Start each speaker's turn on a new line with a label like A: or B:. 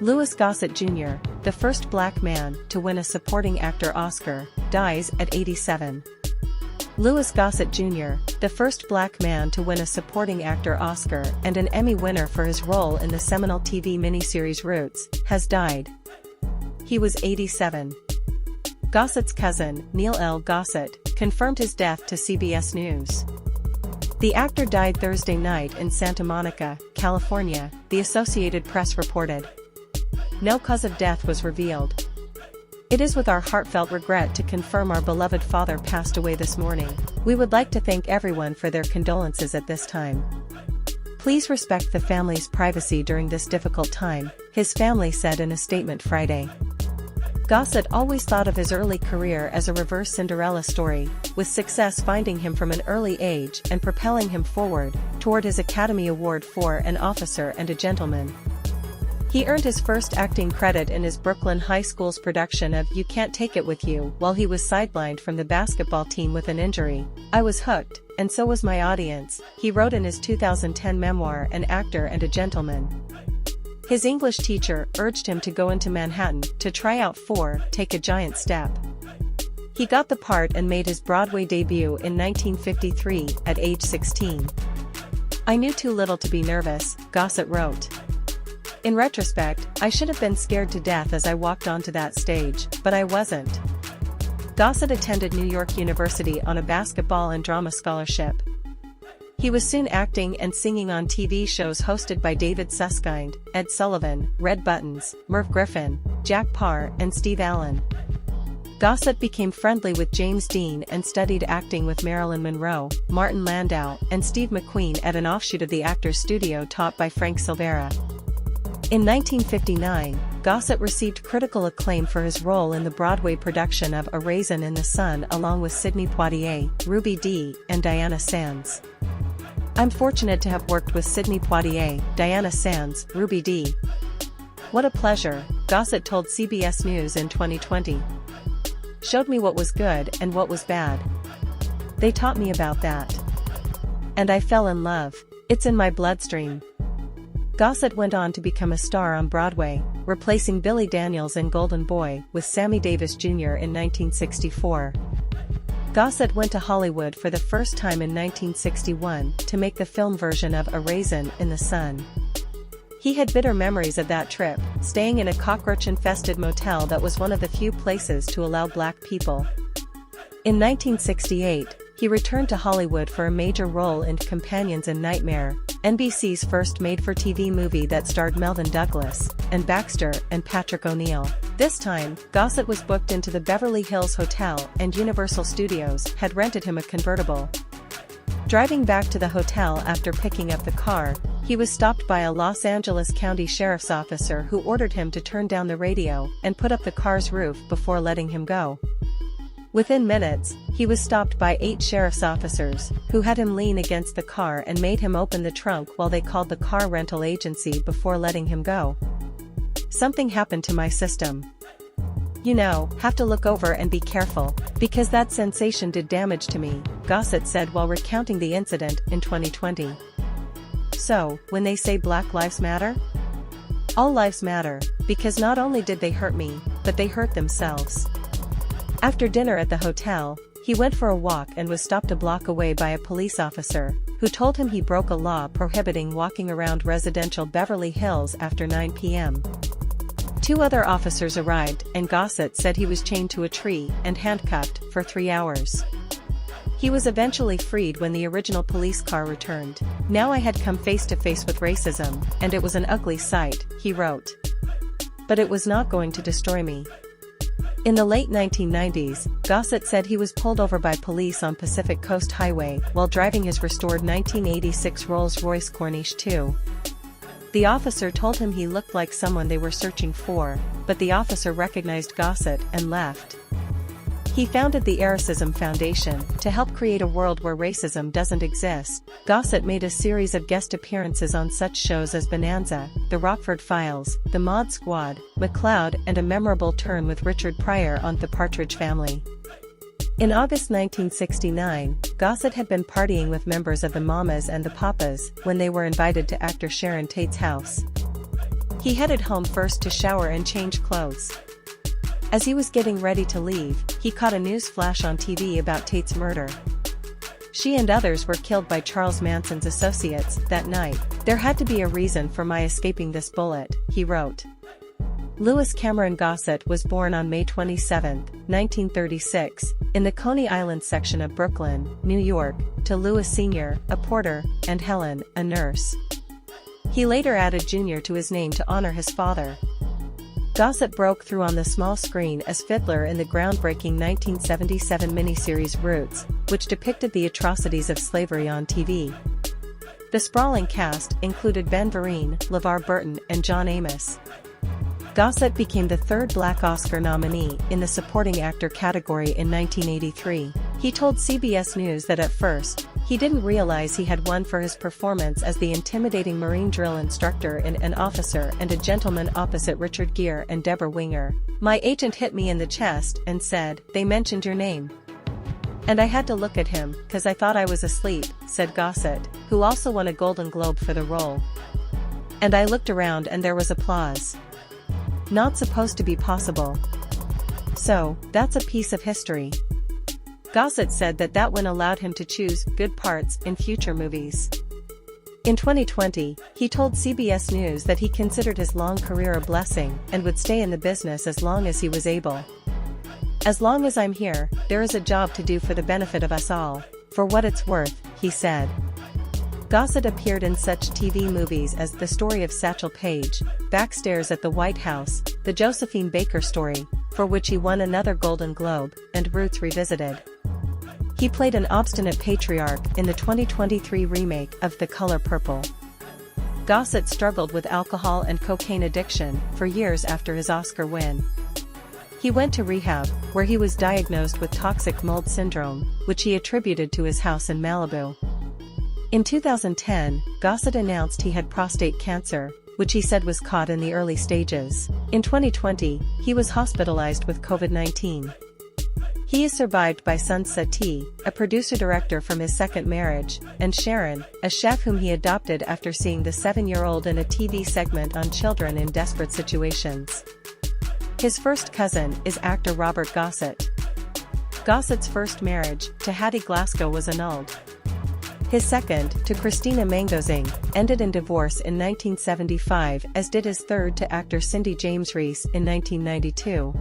A: Louis Gossett Jr., the first black man to win a supporting actor Oscar, dies at 87. Louis Gossett Jr., the first black man to win a supporting actor Oscar and an Emmy winner for his role in the seminal TV miniseries Roots, has died. He was 87. Gossett's cousin, Neil L. Gossett, confirmed his death to CBS News. The actor died Thursday night in Santa Monica, California, the Associated Press reported. No cause of death was revealed. It is with our heartfelt regret to confirm our beloved father passed away this morning. We would like to thank everyone for their condolences at this time. Please respect the family's privacy during this difficult time, his family said in a statement Friday. Gossett always thought of his early career as a reverse Cinderella story, with success finding him from an early age and propelling him forward toward his Academy Award for An Officer and a Gentleman. He earned his first acting credit in his Brooklyn High School's production of You Can't Take It With You while he was sidelined from the basketball team with an injury. I was hooked, and so was my audience, he wrote in his 2010 memoir An Actor and a Gentleman. His English teacher urged him to go into Manhattan to try out for Take a Giant Step. He got the part and made his Broadway debut in 1953 at age 16. I knew too little to be nervous, Gossett wrote. In retrospect, I should have been scared to death as I walked onto that stage, but I wasn't. Gossett attended New York University on a basketball and drama scholarship. He was soon acting and singing on TV shows hosted by David Susskind, Ed Sullivan, Red Buttons, Merv Griffin, Jack Parr, and Steve Allen. Gossett became friendly with James Dean and studied acting with Marilyn Monroe, Martin Landau, and Steve McQueen at an offshoot of the Actors Studio taught by Frank Silvera. In 1959, Gossett received critical acclaim for his role in the Broadway production of A Raisin in the Sun along with Sidney Poitier, Ruby Dee, and Diana Sands. I'm fortunate to have worked with Sidney Poitier, Diana Sands, Ruby Dee. What a pleasure, Gossett told CBS News in 2020. Showed me what was good and what was bad. They taught me about that. And I fell in love. It's in my bloodstream. Gossett went on to become a star on Broadway, replacing Billy Daniels in Golden Boy with Sammy Davis Jr. in 1964. Gossett went to Hollywood for the first time in 1961 to make the film version of A Raisin in the Sun. He had bitter memories of that trip, staying in a cockroach-infested motel that was one of the few places to allow black people. In 1968, he returned to Hollywood for a major role in Companions in Nightmare, NBC's first made-for-TV movie that starred Melvyn Douglas, and Baxter and Patrick O'Neill. This time, Gossett was booked into the Beverly Hills Hotel and Universal Studios had rented him a convertible. Driving back to the hotel after picking up the car, he was stopped by a Los Angeles County Sheriff's officer who ordered him to turn down the radio and put up the car's roof before letting him go. Within minutes, he was stopped by 8 sheriff's officers, who had him lean against the car and made him open the trunk while they called the car rental agency before letting him go. Something happened to my system. You know, have to look over and be careful, because that sensation did damage to me, Gossett said while recounting the incident in 2020. So, when they say Black Lives Matter? All lives matter, because not only did they hurt me, but they hurt themselves. After dinner at the hotel, he went for a walk and was stopped a block away by a police officer, who told him he broke a law prohibiting walking around residential Beverly Hills after 9 p.m. 2 other officers arrived and Gossett said he was chained to a tree and handcuffed for 3 hours. He was eventually freed when the original police car returned. Now I had come face to face with racism, and it was an ugly sight, he wrote. But it was not going to destroy me. In the late 1990s, Gossett said he was pulled over by police on Pacific Coast Highway while driving his restored 1986 Rolls-Royce Corniche 2. The officer told him he looked like someone they were searching for, but the officer recognized Gossett and left. He founded the Racism Foundation to help create a world where racism doesn't exist. Gossett made a series of guest appearances on such shows as Bonanza, The Rockford Files, The Mod Squad, McCloud, and a memorable turn with Richard Pryor on The Partridge Family. In August 1969, Gossett had been partying with members of the Mamas and the Papas when they were invited to actor Sharon Tate's house. He headed home first to shower and change clothes. As he was getting ready to leave, he caught a news flash on TV about Tate's murder. She and others were killed by Charles Manson's associates that night. There had to be a reason for my escaping this bullet, he wrote. Louis Cameron Gossett was born on May 27, 1936, in the Coney Island section of Brooklyn, New York, to Louis Sr., a porter, and Helen, a nurse. He later added Jr. to his name to honor his father. Gossett broke through on the small screen as Fiddler in the groundbreaking 1977 miniseries Roots, which depicted the atrocities of slavery on TV. The sprawling cast included Ben Vereen, LeVar Burton, and John Amos. Gossett became the third Black Oscar nominee in the supporting actor category in 1983. He told CBS News that at first, he didn't realize he had won for his performance as the intimidating Marine drill instructor in An Officer and a Gentleman opposite Richard Gere and Deborah Winger. My agent hit me in the chest and said, "They mentioned your name. And I had to look at him, 'cause I thought I was asleep," said Gossett, who also won a Golden Globe for the role. "And I looked around and there was applause. Not supposed to be possible. So, that's a piece of history." Gossett said that win allowed him to choose good parts in future movies. In 2020, he told CBS News that he considered his long career a blessing and would stay in the business as long as he was able. "As long as I'm here, there is a job to do for the benefit of us all, for what it's worth," he said. Gossett appeared in such TV movies as The Story of Satchel Paige, Backstairs at the White House, The Josephine Baker Story, for which he won another Golden Globe, and Roots Revisited. He played an obstinate patriarch in the 2023 remake of The Color Purple. Gossett struggled with alcohol and cocaine addiction for years after his Oscar win. He went to rehab, where he was diagnosed with toxic mold syndrome, which he attributed to his house in Malibu. In 2010, Gossett announced he had prostate cancer, which he said was caught in the early stages. In 2020, he was hospitalized with COVID-19. He is survived by son Sati, a producer-director from his second marriage, and Sharon, a chef whom he adopted after seeing the 7-year-old in a TV segment on children in desperate situations. His first cousin is actor Robert Gossett. Gossett's first marriage, to Hattie Glasgow, was annulled. His second, to Christina Mangosing, ended in divorce in 1975, as did his third, to actor Cindy James Reese, in 1992.